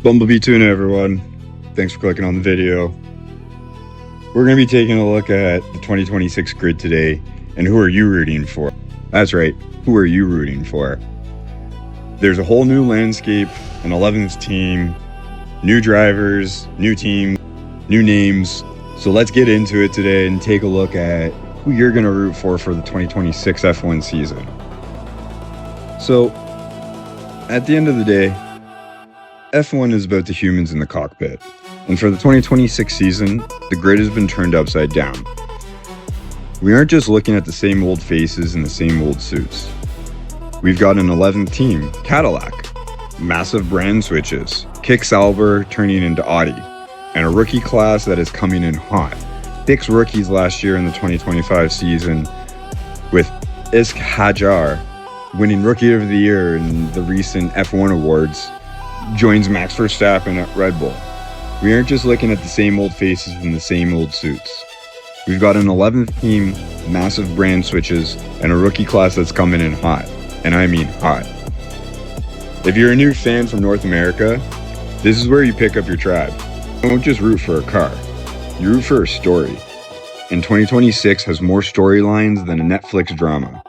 Bumblebee tuna, everyone. Thanks for clicking on the video. We're going to be taking a look at the 2026 grid today, and who are you rooting for? That's right, who are you rooting for? There's a whole new landscape, an 11th team, new drivers, new team, new names. So let's get into it today and take a look at who you're going to root for the 2026 F1 season. So, at the end of the day, F1 is about the humans in the cockpit, and for the 2026 season, the grid has been turned upside down. We aren't just looking at the same old faces in the same old suits. We've got an 11th team, Cadillac, massive brand switches, Kick Sauber turning into Audi, and a rookie class that is coming in hot. 6 rookies last year in the 2025 season, with Isk Hajar winning Rookie of the Year in the recent F1 awards, joins Max Verstappen at Red Bull. We aren't just looking at the same old faces in the same old suits. We've got an 11th team, massive brand switches, and a rookie class that's coming in hot. And I mean hot. If you're a new fan from North America, this is where you pick up your tribe. Don't just root for a car, you root for a story. And 2026 has more storylines than a Netflix drama.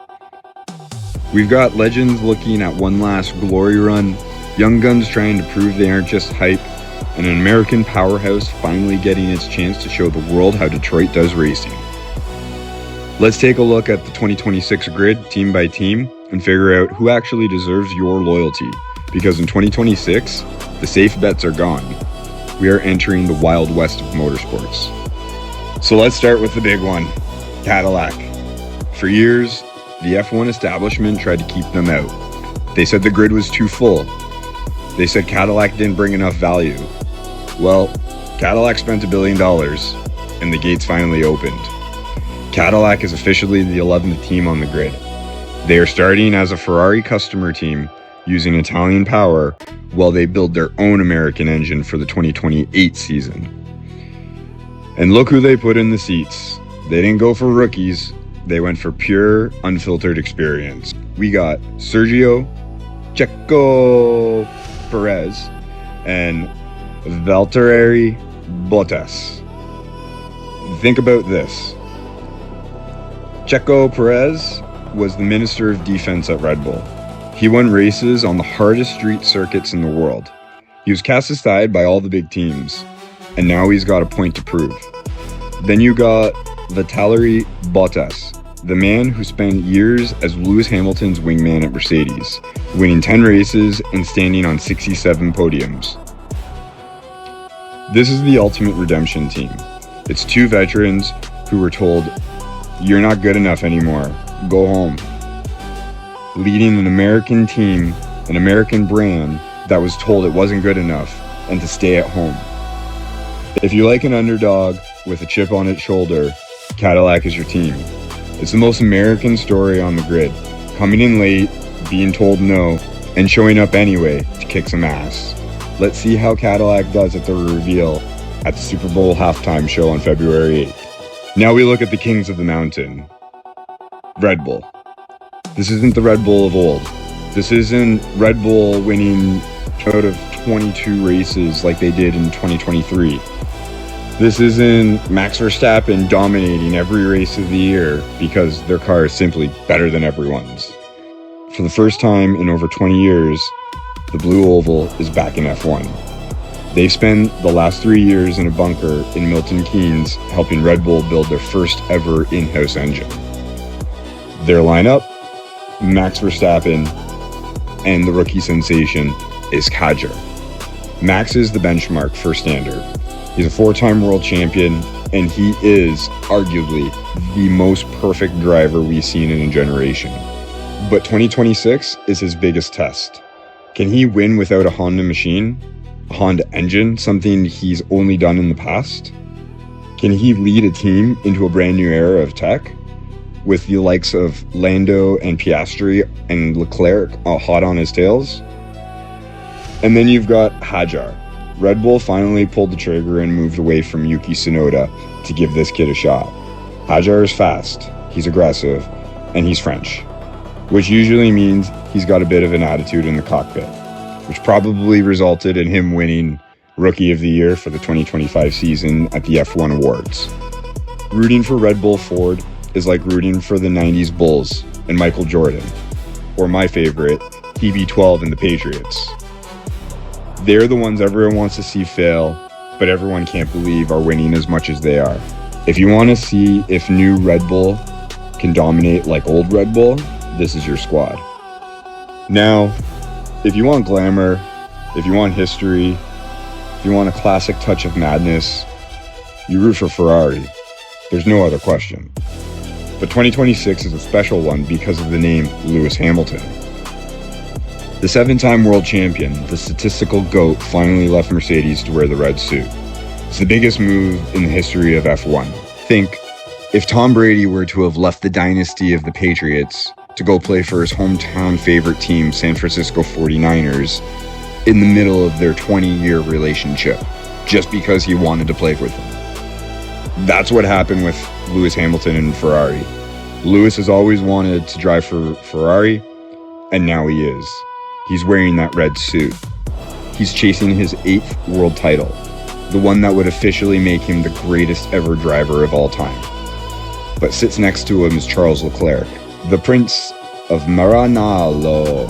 We've got legends looking at one last glory run, young guns trying to prove they aren't just hype, and an American powerhouse finally getting its chance to show the world how Detroit does racing. Let's take a look at the 2026 grid, team by team, and figure out who actually deserves your loyalty, because in 2026, the safe bets are gone. We are entering the Wild West of motorsports. So let's start with the big one, Cadillac. For years, the F1 establishment tried to keep them out. They said the grid was too full. They said Cadillac didn't bring enough value. Well, Cadillac spent $1 billion, and the gates finally opened. Cadillac is officially the 11th team on the grid. They are starting as a Ferrari customer team, using Italian power, while they build their own American engine for the 2028 season. And look who they put in the seats. They didn't go for rookies, they went for pure, unfiltered experience. We got Sergio Checo Perez and Valtteri Bottas. Think about this. Checo Perez was the Minister of Defense at Red Bull. He won races on the hardest street circuits in the world. He was cast aside by all the big teams, and now he's got a point to prove. Then you got Valtteri Bottas, the man who spent years as Lewis Hamilton's wingman at Mercedes, winning 10 races and standing on 67 podiums. This is the ultimate redemption team. It's 2 veterans who were told, "You're not good enough anymore, go home." Leading an American team, an American brand that was told it wasn't good enough and to stay at home. If you like an underdog with a chip on its shoulder, Cadillac is your team. It's the most American story on the grid, coming in late, being told no, and showing up anyway to kick some ass. Let's see how Cadillac does at the reveal at the Super Bowl halftime show on February 8th. Now we look at the kings of the mountain, Red Bull. This isn't the Red Bull of old. This isn't Red Bull winning out of 22 races like they did in 2023. This isn't Max Verstappen dominating every race of the year because their car is simply better than everyone's. For the first time in over 20 years, the Blue Oval is back in F1. They've spent the last 3 years in a bunker in Milton Keynes helping Red Bull build their first ever in-house engine. Their lineup, Max Verstappen, and the rookie sensation is Hajar. Max is the benchmark for standard. He's a 4-time world champion, and he is arguably the most perfect driver we've seen in a generation. But 2026 is his biggest test. Can he win without a Honda machine, a Honda engine, something he's only done in the past? Can he lead a team into a brand new era of tech, with the likes of Lando and Piastri and Leclerc hot on his tails? And then you've got Hajar. Red Bull finally pulled the trigger and moved away from Yuki Tsunoda to give this kid a shot. Hajar is fast. he's aggressive, and he's French, which usually means he's got a bit of an attitude in the cockpit, which probably resulted in him winning Rookie of the Year for the 2025 season at the F1 Awards. Rooting for Red Bull Ford is like rooting for the 90s Bulls and Michael Jordan, or my favorite, TB12 and the Patriots. They're the ones everyone wants to see fail, but everyone can't believe are winning as much as they are. If you want to see if new Red Bull can dominate like old Red Bull, this is your squad. Now, if you want glamour, if you want history, if you want a classic touch of madness, you root for Ferrari. There's no other question. But 2026 is a special one because of the name Lewis Hamilton. The 7-time world champion, the statistical GOAT, finally left Mercedes to wear the red suit. It's the biggest move in the history of F1. Think, if Tom Brady were to have left the dynasty of the Patriots to go play for his hometown favorite team, San Francisco 49ers, in the middle of their 20-year relationship, just because he wanted to play with them. That's what happened with Lewis Hamilton and Ferrari. Lewis has always wanted to drive for Ferrari, and now he is. He's wearing that red suit. He's chasing his 8th world title, the one that would officially make him the greatest ever driver of all time. But sits next to him is Charles Leclerc, the Prince of Maranello.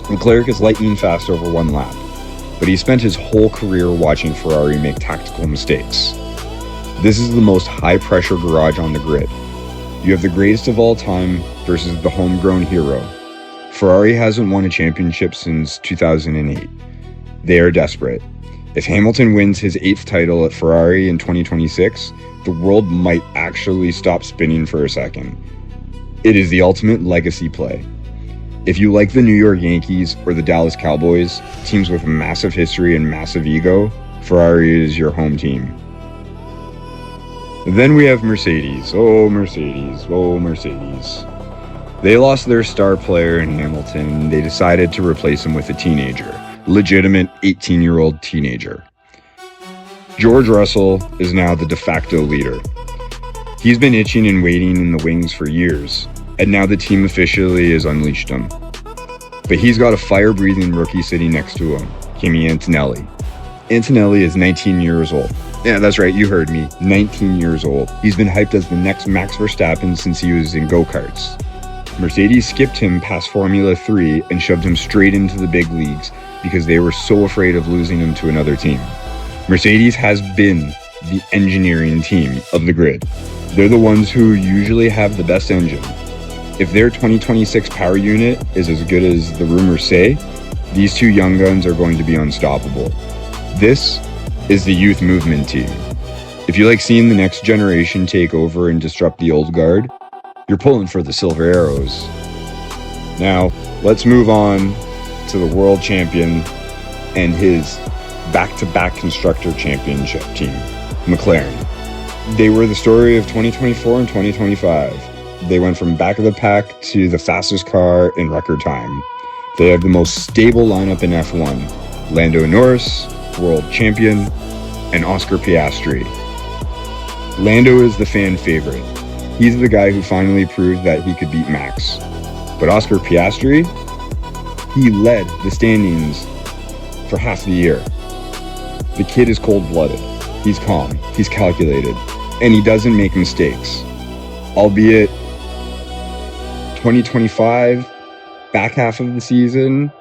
Leclerc is lightning fast over one lap, but he spent his whole career watching Ferrari make tactical mistakes. This is the most high-pressure garage on the grid. You have the greatest of all time versus the homegrown hero. Ferrari hasn't won a championship since 2008. They are desperate. If Hamilton wins his 8th title at Ferrari in 2026, the world might actually stop spinning for a second. It is the ultimate legacy play. If you like the New York Yankees or the Dallas Cowboys, teams with massive history and massive ego, Ferrari is your home team. Then we have Mercedes. Oh, Mercedes. Oh, Mercedes. They lost their star player in Hamilton, and they decided to replace him with a teenager. Legitimate 18-year-old teenager. George Russell is now the de facto leader. He's been itching and waiting in the wings for years, and now the team officially has unleashed him. But he's got a fire-breathing rookie sitting next to him, Kimi Antonelli. Antonelli is 19 years old. Yeah, that's right, you heard me, 19 years old. He's been hyped as the next Max Verstappen since he was in go-karts. Mercedes skipped him past Formula 3 and shoved him straight into the big leagues because they were so afraid of losing him to another team. Mercedes has been the engineering team of the grid. They're the ones who usually have the best engine. If their 2026 power unit is as good as the rumors say, these two young guns are going to be unstoppable. This is the youth movement team. If you like seeing the next generation take over and disrupt the old guard, you're pulling for the Silver Arrows. Now, let's move on to the world champion and his back-to-back constructor championship team, McLaren. They were the story of 2024 and 2025. They went from back of the pack to the fastest car in record time. They have the most stable lineup in F1. Lando Norris, world champion, and Oscar Piastri. Lando is the fan favorite. He's the guy who finally proved that he could beat Max. But Oscar Piastri, he led the standings for half the year. The kid is cold-blooded. He's calm, he's calculated, and he doesn't make mistakes. Albeit 2025, back half of the season,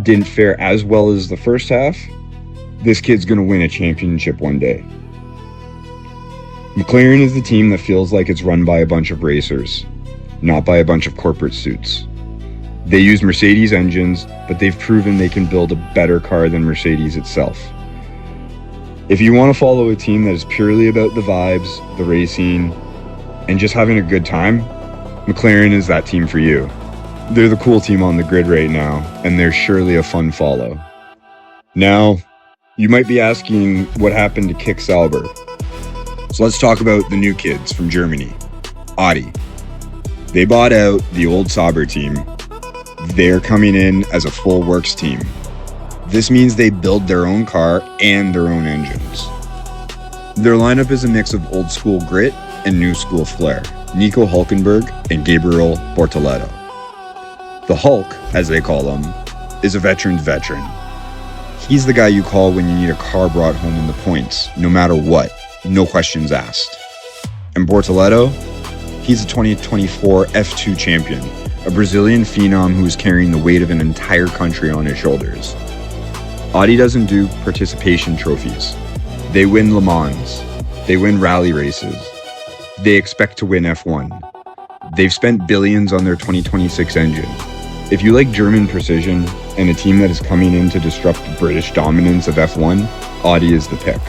didn't fare as well as the first half. This kid's gonna win a championship one day. McLaren is the team that feels like it's run by a bunch of racers, not by a bunch of corporate suits. They use Mercedes engines, but they've proven they can build a better car than Mercedes itself. If you want to follow a team that is purely about the vibes, the racing, and just having a good time, McLaren is that team for you. They're the cool team on the grid right now, and they're surely a fun follow. Now, you might be asking what happened to Kick Sauber. So let's talk about the new kids from Germany, Audi. They bought out the old Sauber team. They're coming in as a full works team. This means they build their own car and their own engines. Their lineup is a mix of old school grit and new school flair. Nico Hülkenberg and Gabriel Bortoleto. The Hulk, as they call him, is a veteran's veteran. He's the guy you call when you need a car brought home in the points, no matter what, no questions asked. And Bortoleto, he's a 2024 F2 champion, a Brazilian phenom who is carrying the weight of an entire country on his shoulders. Audi doesn't do participation trophies. They win Le Mans. They win rally races. They expect to win F1. They've spent billions on their 2026 engine. If you like German precision and a team that is coming in to disrupt the British dominance of F1, Audi is the pick.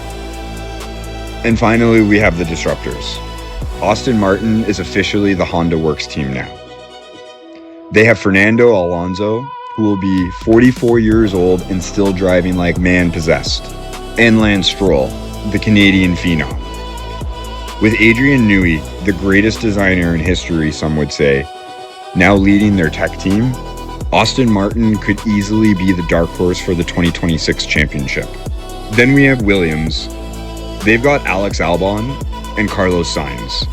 And finally, we have the Disruptors. Aston Martin is officially the Honda Works team now. They have Fernando Alonso, who will be 44 years old and still driving like man possessed, and Lance Stroll, the Canadian phenom. With Adrian Newey, the greatest designer in history, some would say, now leading their tech team, Aston Martin could easily be the dark horse for the 2026 championship. Then we have Williams. They've got Alex Albon and Carlos Sainz.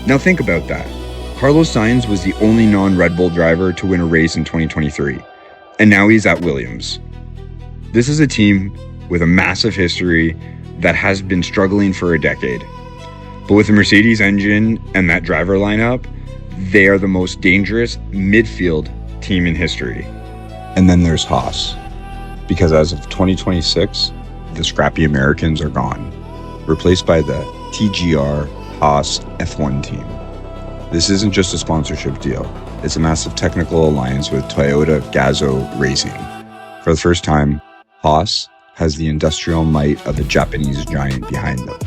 Now think about that. Carlos Sainz was the only non-Red Bull driver to win a race in 2023, and now he's at Williams. This is a team with a massive history that has been struggling for a decade. But with the Mercedes engine and that driver lineup, they are the most dangerous midfield team in history. And then there's Haas, because as of 2026, the scrappy Americans are gone, replaced by the TGR Haas F1 team. This isn't just a sponsorship deal, it's a massive technical alliance with Toyota Gazoo Racing. For the first time, Haas has the industrial might of a Japanese giant behind them,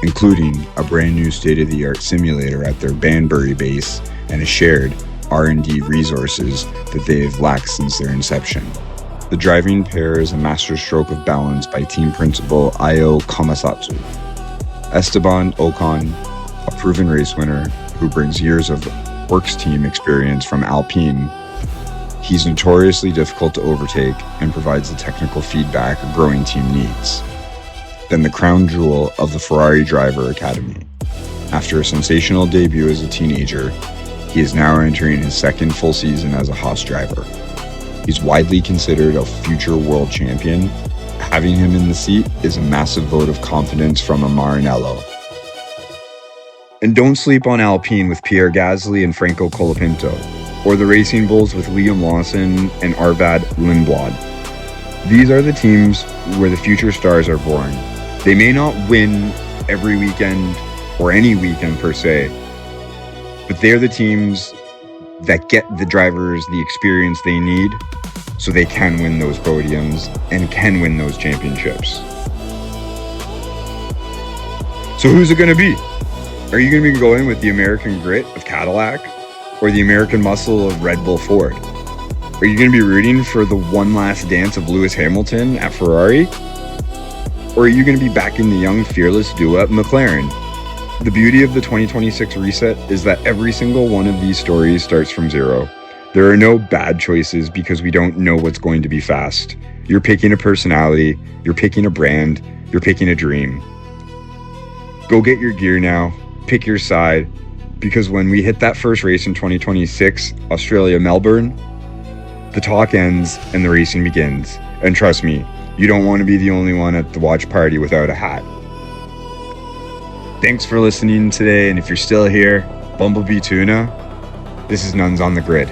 including a brand new state-of-the-art simulator at their Banbury base and a shared R&D resources that they have lacked since their inception. The driving pair is a masterstroke of balance by team principal Io Komasatsu. Esteban Ocon, a proven race winner who brings years of works team experience from Alpine, he's notoriously difficult to overtake and provides the technical feedback a growing team needs. Then the crown jewel of the Ferrari driver academy. After a sensational debut as a teenager, he is now entering his second full season as a Haas driver. He's widely considered a future world champion. Having him in the seat is a massive vote of confidence from a Maranello. And don't sleep on Alpine with Pierre Gasly and Franco Colapinto, or the Racing Bulls with Liam Lawson and Arvad Lindblad. These are the teams where the future stars are born. They may not win every weekend or any weekend per se, but they're the teams that get the drivers the experience they need so they can win those podiums and can win those championships. So who's it going to be? Are you going to be going with the American grit of Cadillac or the American muscle of Red Bull Ford? Are you going to be rooting for the one last dance of Lewis Hamilton at Ferrari? Or are you going to be backing the young, fearless duo at McLaren? The beauty of the 2026 reset is that every single one of these stories starts from zero. There are no bad choices because we don't know what's going to be fast. You're picking a personality, you're picking a brand, you're picking a dream. Go get your gear now, pick your side, because when we hit that first race in 2026, Australia, Melbourne, the talk ends and the racing begins. And trust me, you don't want to be the only one at the watch party without a hat. Thanks for listening today, and if you're still here, Bumblebee Tuna, this is Nunz on the Grid.